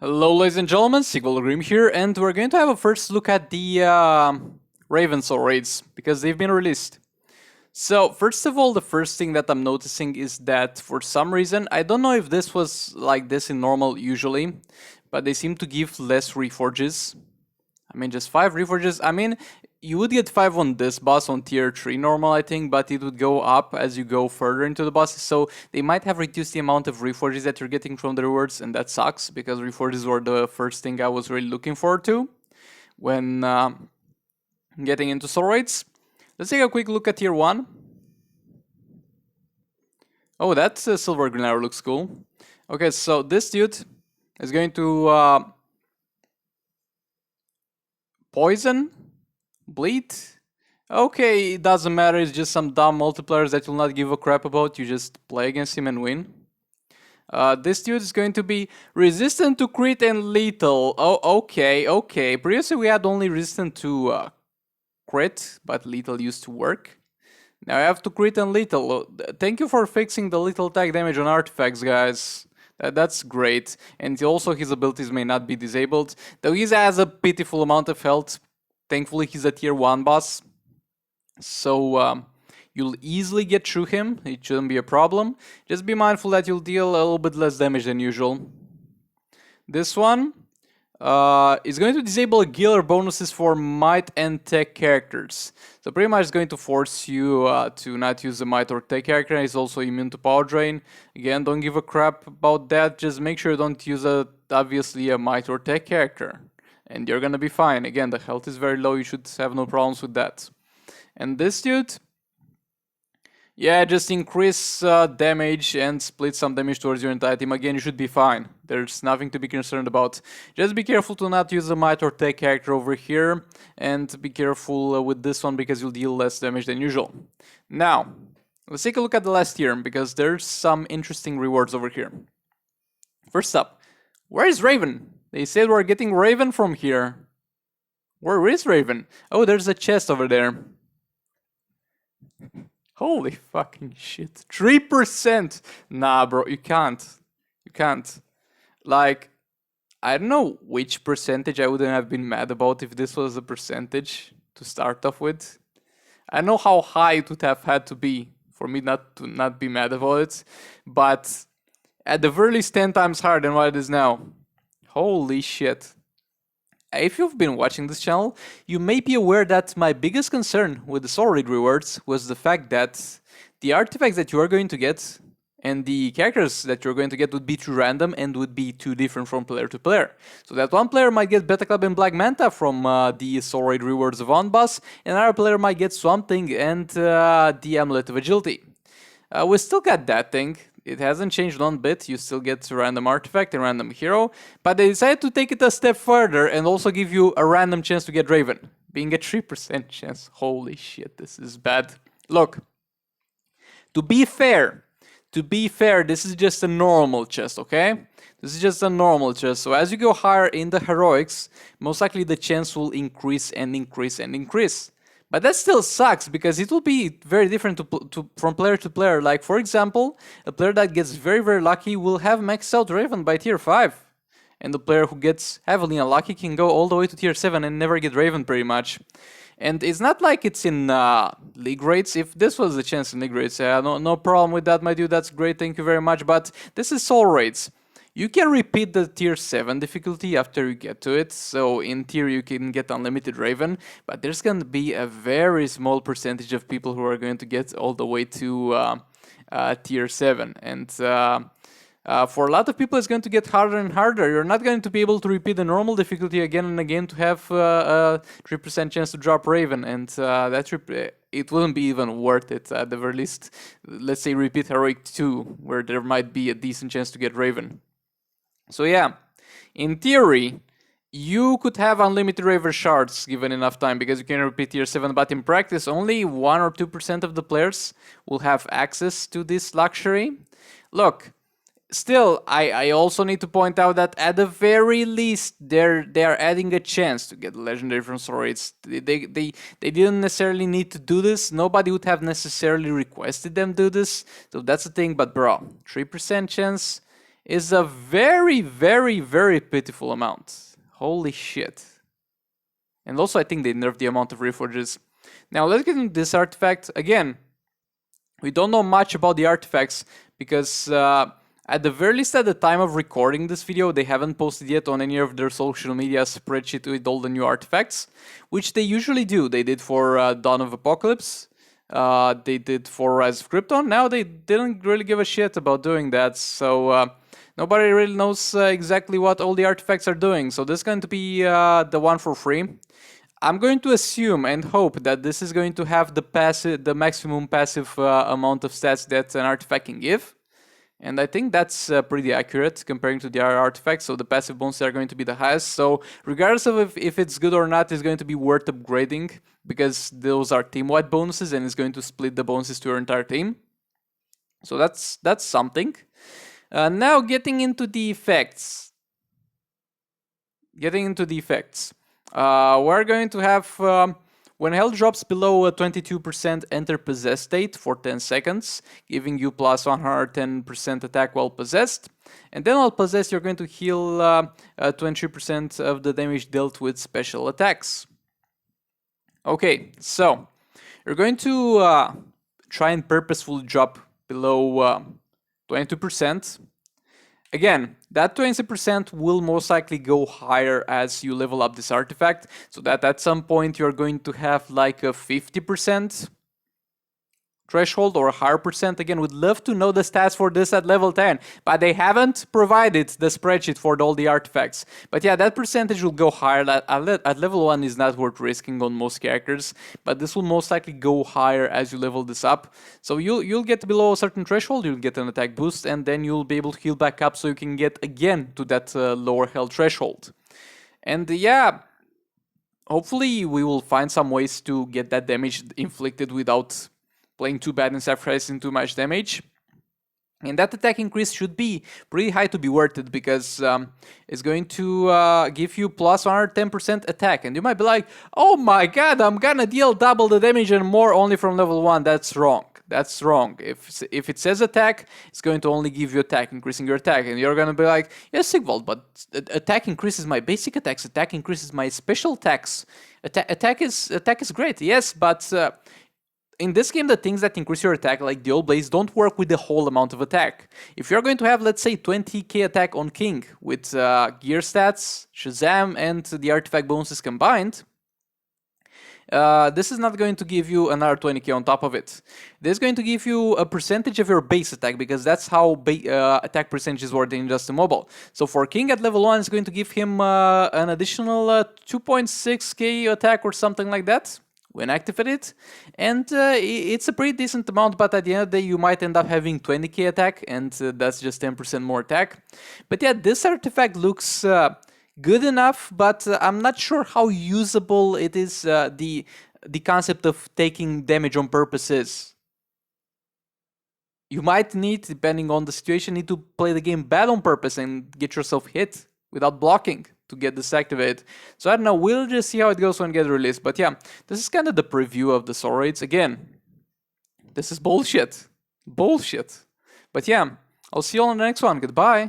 Hello ladies and gentlemen, Sigvalgrim here, and we're going to have a first look at the Ravenclaw raids, because they've been released. So, first of all, the first thing that I'm noticing is that for some reason, I don't know if this was like this in normal usually, but they seem to give less reforges. I mean, just 5 reforges. I mean, you would get 5 on this boss on tier 3 normal, I think, but it would go up as you go further into the bosses, so they might have reduced the amount of reforges that you're getting from the rewards, and that sucks, because reforges were the first thing I was really looking forward to when getting into soul raids. Let's take a quick look at tier 1. Oh, that silver green arrow looks cool. Okay, so this dude is going to poison, bleed. Okay, it doesn't matter, it's just some dumb multipliers that you'll not give a crap about, you just play against him and win. This dude is going to be resistant to crit and lethal. Oh, okay. Previously we had only resistant to crit, but lethal used to work. Now I have to crit and lethal. Thank you for fixing the lethal attack damage on artifacts, guys. That's great. And also his abilities may not be disabled, though he has a pitiful amount of health. Thankfully he's a tier 1 boss, so you'll easily get through him. It shouldn't be a problem. Just be mindful that you'll deal a little bit less damage than usual. This one is going to disable gear bonuses for might and tech characters. So pretty much it's going to force you to not use the might or tech character. It's also immune to power drain. Again, don't give a crap about that. Just make sure you don't use obviously a might or tech character, and you're gonna be fine. Again, the health is very low. You should have no problems with that. And this dude, yeah, just increase damage and split some damage towards your entire team. Again, you should be fine. There's nothing to be concerned about. Just be careful to not use a might or tech character over here, and be careful with this one because you'll deal less damage than usual. Now, let's take a look at the last tier, because there's some interesting rewards over here. First up, where is Raven? They said we're getting Raven from here. Where is Raven? Oh, there's a chest over there. Holy fucking shit. 3%! Nah, bro, you can't. You can't. Like, I don't know which percentage I wouldn't have been mad about if this was a percentage to start off with. I know how high it would have had to be for me not to not be mad about it, but at the very least 10 times higher than what it is now. Holy shit. If you've been watching this channel, you may be aware that my biggest concern with the soul raid rewards was the fact that the artifacts that you are going to get and the characters that you're going to get would be too random and would be too different from player to player. So that one player might get Beta Club and Black Manta from the soul raid rewards of on boss, and another player might get Swamp Thing and the Amulet of Agility. We still got that thing. It hasn't changed one bit. You still get a random artifact and random hero, but they decided to take it a step further and also give you a random chance to get Raven, being a 3% chance. Holy shit, this is bad. Look, to be fair, this is just a normal chest, okay? This is just a normal chest. So as you go higher in the heroics, most likely the chance will increase and increase and increase. But that still sucks, because it will be very different from player to player. Like, for example, a player that gets very, very lucky will have maxed out Raven by tier 5. And the player who gets heavily unlucky can go all the way to tier 7 and never get Raven, pretty much. And it's not like it's in league rates. If this was the chance in league rates, no problem with that, my dude. That's great, thank you very much. But this is soul rates. You can repeat the tier 7 difficulty after you get to it, so in theory you can get unlimited Raven, but there's going to be a very small percentage of people who are going to get all the way to tier 7, and for a lot of people it's going to get harder and harder. You're not going to be able to repeat the normal difficulty again and again to have a 3% chance to drop Raven, and it wouldn't be even worth it at the very least. Let's say repeat Heroic 2, where there might be a decent chance to get Raven. So yeah, in theory, you could have unlimited Raven shards given enough time, because you can repeat tier 7, but in practice only 1 or 2% of the players will have access to this luxury. Look, still, I also need to point out that at the very least, they are adding a chance to get legendary from soul raids. They didn't necessarily need to do this. Nobody would have necessarily requested them do this. So that's the thing, but bro, 3% chance. is a very, very, very pitiful amount. Holy shit. And also I think they nerfed the amount of reforges. Now let's get into this artifact. Again, we don't know much about the artifacts because at the very least at the time of recording this video, they haven't posted yet on any of their social media spreadsheet with all the new artifacts, which they usually do. They did for Dawn of Apocalypse, they did for Rise of Krypton. Now they didn't really give a shit about doing that, so nobody really knows exactly what all the artifacts are doing. So this is going to be the one for free. I'm going to assume and hope that this is going to have the maximum passive amount of stats that an artifact can give. And I think that's pretty accurate comparing to the other artifacts, so the passive bonuses are going to be the highest. So regardless of if it's good or not, it's going to be worth upgrading, because those are team-wide bonuses and it's going to split the bonuses to your entire team. So that's something. Now getting into the effects. We're going to have... when health drops below 22%, enter possessed state for 10 seconds, giving you plus 110% attack while possessed. And then while possessed, you're going to heal 23% of the damage dealt with special attacks. Okay, so you're going to try and purposefully drop below 22%. Again, that 20% will most likely go higher as you level up this artifact, so that at some point you're going to have like a 50% threshold or a higher percent. Again, we'd love to know the stats for this at level 10, but they haven't provided the spreadsheet for all the artifacts. But yeah, that percentage will go higher. At level 1 is not worth risking on most characters, but this will most likely go higher as you level this up. So you'll get below a certain threshold, you'll get an attack boost, and then you'll be able to heal back up so you can get again to that lower health threshold. And yeah, hopefully we will find some ways to get that damage inflicted without playing too bad and sacrificing too much damage. And that attack increase should be pretty high to be worth it, because it's going to give you plus 110% attack. And you might be like, oh my god, I'm gonna deal double the damage and more only from level 1. That's wrong. That's wrong. If it says attack, it's going to only give you attack, increasing your attack. And you're gonna be like, yes, Sigvald, but attack increases my basic attacks, attack increases my special attacks. Attack is great, yes, but... in this game, the things that increase your attack, like the Old Blaze, don't work with the whole amount of attack. If you're going to have, let's say, 20k attack on King with gear stats, Shazam, and the artifact bonuses combined, this is not going to give you another 20k on top of it. This is going to give you a percentage of your base attack, because that's how attack percentages work in Just Immobile. So for King at level 1, it's going to give him an additional 2.6k attack or something like that when activated, and it's a pretty decent amount, but at the end of the day you might end up having 20k attack, and that's just 10% more attack. But yeah, this artifact looks good enough, but I'm not sure how usable it is. The concept of taking damage on purpose is. You might need, depending on the situation, need to play the game bad on purpose and get yourself hit without blocking to get this activated. So I don't know, we'll just see how it goes when it gets released. But yeah, this is kind of the preview of the soul raids. Again, this is bullshit. Bullshit. But yeah, I'll see you all on the next one. Goodbye.